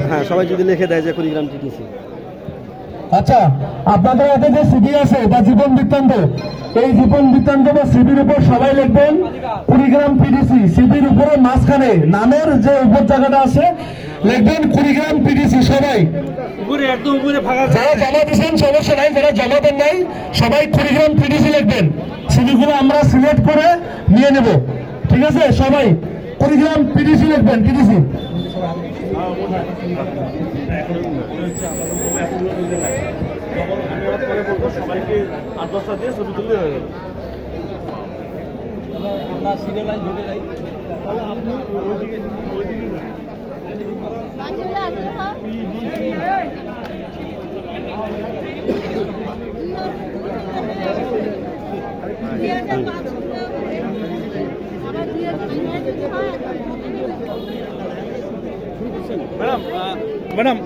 হ্যাঁ, সবাই যদি লিখে দেয় যে কুড়িগ্রাম টিটিসি। আচ্ছা, আপনাদের হাতে যে সিবি আছে বা জীবন বৃত্তান্ত, এই জীবন বৃত্তান্ত বা সিবির উপর সবাই লিখবেন কুড়িগ্রাম পিডিসি। সিবির উপরে মাঝখানে নামের যে উপর জায়গাটা আছে লিখবেন কুড়িগ্রাম পিডিসি। সবাই যারা জমা দিচ্ছেন সমস্যা নাই, যারা জমা দেন নাই সবাই কুড়িগ্রাম পিডিসি লিখবেন। সিবিগুলো আমরা সিলেক্ট করে নিয়ে নেব, ঠিক আছে? সবাই কুড়িগ্রাম পিডিসি লিখবেন, পিডিসি। সবাইকে ৮-১০টা দিয়ে ছবি তুললে হয়ে গেল। আমরা সিরিয়াল লাইন ঢুকে যাই, তাহলে আপনি ওইদিকে ম্যাডাম